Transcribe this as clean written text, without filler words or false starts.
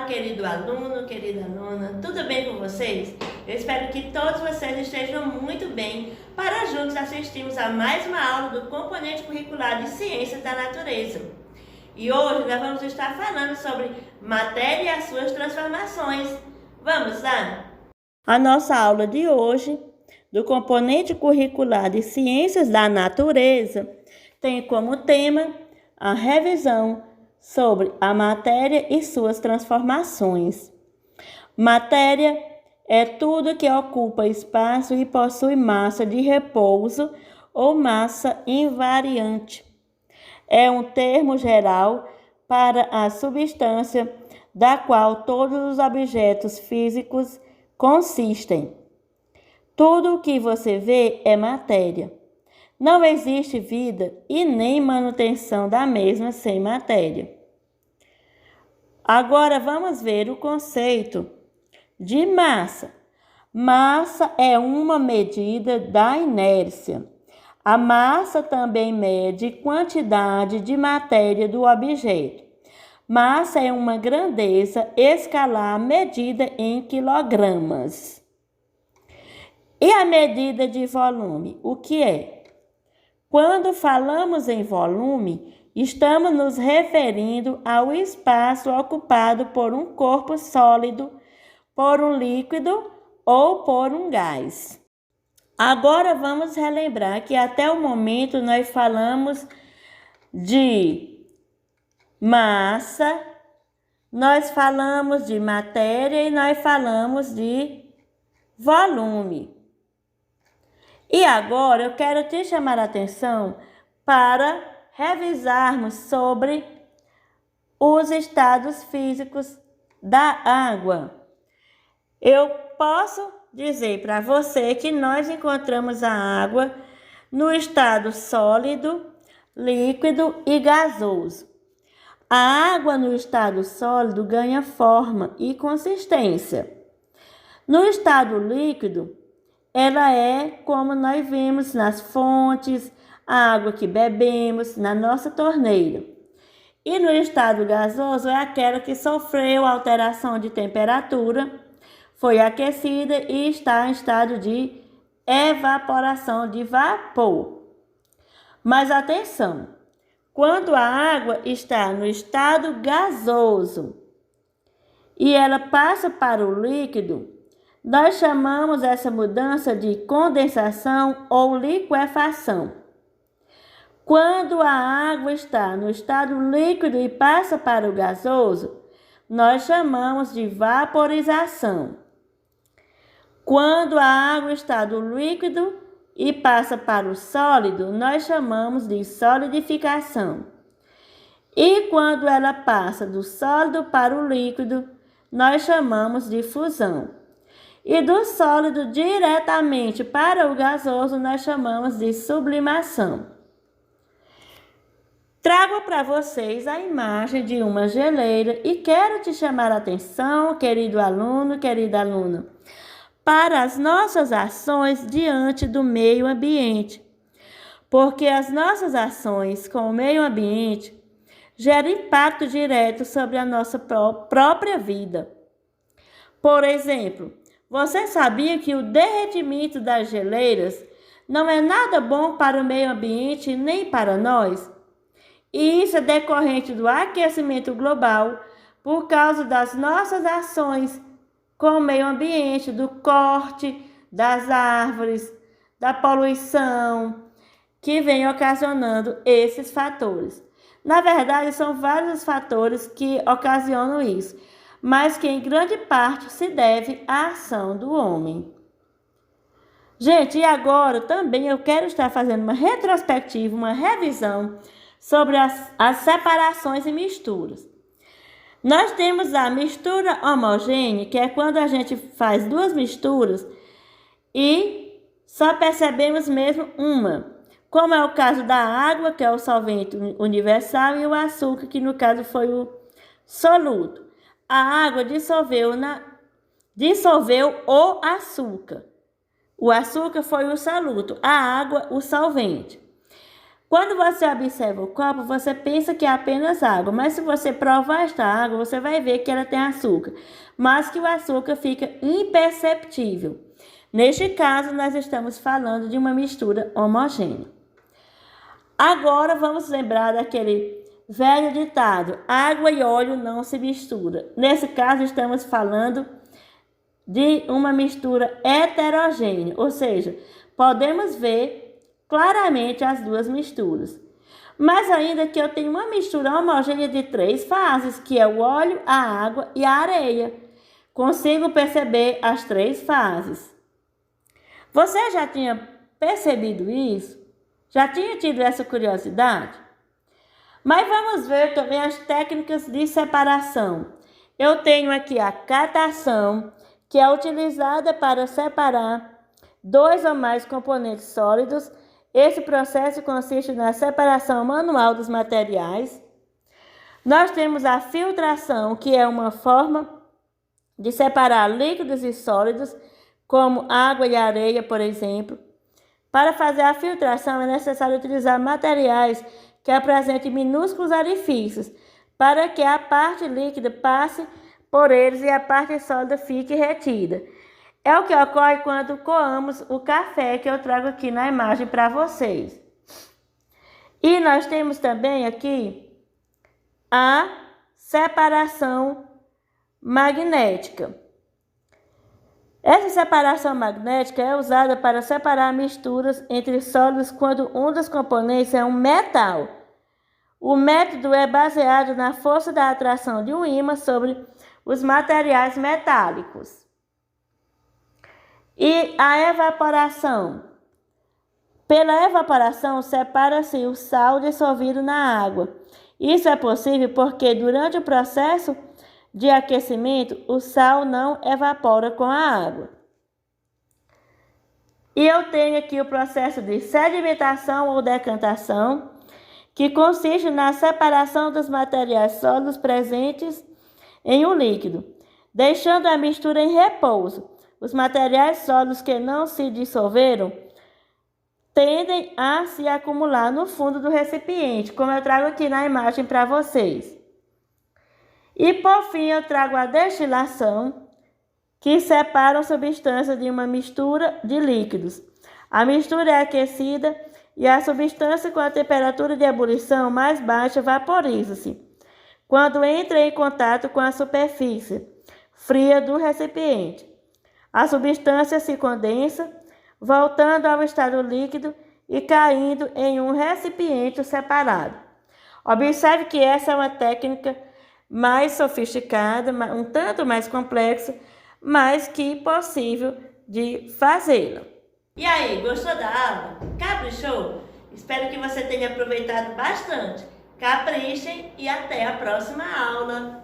querido aluno, querida aluna, tudo bem com vocês? Eu espero que todos vocês estejam muito bem para juntos assistirmos a mais uma aula do componente curricular de Ciências da Natureza. E hoje nós vamos estar falando sobre matéria e as suas transformações. Vamos lá? A nossa aula de hoje, do componente curricular de Ciências da Natureza, tem como tema a revisão sobre a matéria e suas transformações. Matéria é tudo que ocupa espaço e possui massa de repouso ou massa invariante. É um termo geral para a substância da qual todos os objetos físicos consistem. Tudo o que você vê é matéria. Não existe vida e nem manutenção da mesma sem matéria. Agora vamos ver o conceito de massa. Massa é uma medida da inércia. A massa também mede quantidade de matéria do objeto. Massa é uma grandeza escalar medida em quilogramas. E a medida de volume, o que é? Quando falamos em volume, estamos nos referindo ao espaço ocupado por um corpo sólido, por um líquido ou por um gás. Agora vamos relembrar que até o momento nós falamos de massa, nós falamos de matéria e nós falamos de volume. E agora eu quero te chamar a atenção para revisarmos sobre os estados físicos da água. Eu posso dizer para você que nós encontramos a água no estado sólido, líquido e gasoso. A água no estado sólido ganha forma e consistência. No estado líquido, ela é como nós vemos nas fontes, a água que bebemos, na nossa torneira. E no estado gasoso é aquela que sofreu alteração de temperatura, foi aquecida e está em estado de evaporação de vapor. Mas atenção, quando a água está no estado gasoso e ela passa para o líquido, nós chamamos essa mudança de condensação ou liquefação. Quando a água está no estado líquido e passa para o gasoso, nós chamamos de vaporização. Quando a água está do líquido e passa para o sólido, nós chamamos de solidificação. E quando ela passa do sólido para o líquido, nós chamamos de fusão. E do sólido diretamente para o gasoso, nós chamamos de sublimação. Trago para vocês a imagem de uma geleira e quero te chamar a atenção, querido aluno, querida aluna, para as nossas ações diante do meio ambiente. Porque as nossas ações com o meio ambiente geram impacto direto sobre a nossa própria vida. Por exemplo, você sabia que o derretimento das geleiras não é nada bom para o meio ambiente nem para nós? E isso é decorrente do aquecimento global por causa das nossas ações com o meio ambiente, do corte das árvores, da poluição, que vem ocasionando esses fatores. Na verdade, são vários fatores que ocasionam isso, mas que em grande parte se deve à ação do homem. Gente, e agora também eu quero estar fazendo uma retrospectiva, uma revisão sobre as separações e misturas. Nós temos a mistura homogênea, que é quando a gente faz duas misturas e só percebemos mesmo uma, como é o caso da água, que é o solvente universal, e o açúcar, que no caso foi o soluto. A água dissolveu o açúcar. O açúcar foi o soluto, a água o solvente. Quando você observa o copo, você pensa que é apenas água, mas se você provar esta água, você vai ver que ela tem açúcar, mas que o açúcar fica imperceptível. Neste caso, nós estamos falando de uma mistura homogênea. Agora vamos lembrar daquele velho ditado: água e óleo não se misturam. Nesse caso, estamos falando de uma mistura heterogênea, ou seja, podemos ver claramente as duas misturas. Mas ainda que eu tenho uma mistura homogênea de 3 fases, que é o óleo, a água e a areia. Consigo perceber as 3 fases. Você já tinha percebido isso? Já tinha tido essa curiosidade? Mas vamos ver também as técnicas de separação. Eu tenho aqui a catação, que é utilizada para separar 2 ou mais componentes sólidos. Esse processo consiste na separação manual dos materiais. Nós temos a filtração, que é uma forma de separar líquidos e sólidos, como água e areia, por exemplo. Para fazer a filtração é necessário utilizar materiais que apresentem minúsculos orifícios, para que a parte líquida passe por eles e a parte sólida fique retida. É o que ocorre quando coamos o café, que eu trago aqui na imagem para vocês. E nós temos também aqui a separação magnética. Essa separação magnética é usada para separar misturas entre sólidos quando um dos componentes é um metal. O método é baseado na força da atração de um ímã sobre os materiais metálicos. E a evaporação. Pela evaporação, separa-se o sal dissolvido na água. Isso é possível porque durante o processo de aquecimento, o sal não evapora com a água. E eu tenho aqui o processo de sedimentação ou decantação, que consiste na separação dos materiais sólidos presentes em um líquido, deixando a mistura em repouso. Os materiais sólidos que não se dissolveram tendem a se acumular no fundo do recipiente, como eu trago aqui na imagem para vocês. E por fim eu trago a destilação, que separa a substância de uma mistura de líquidos. A mistura é aquecida e a substância, com a temperatura de ebulição mais baixa, vaporiza-se quando entra em contato com a superfície fria do recipiente. A substância se condensa, voltando ao estado líquido e caindo em um recipiente separado. Observe que essa é uma técnica mais sofisticada, um tanto mais complexa, mas que possível de fazê-la. E aí, gostou da aula? Caprichou? Espero que você tenha aproveitado bastante. Caprichem e até a próxima aula!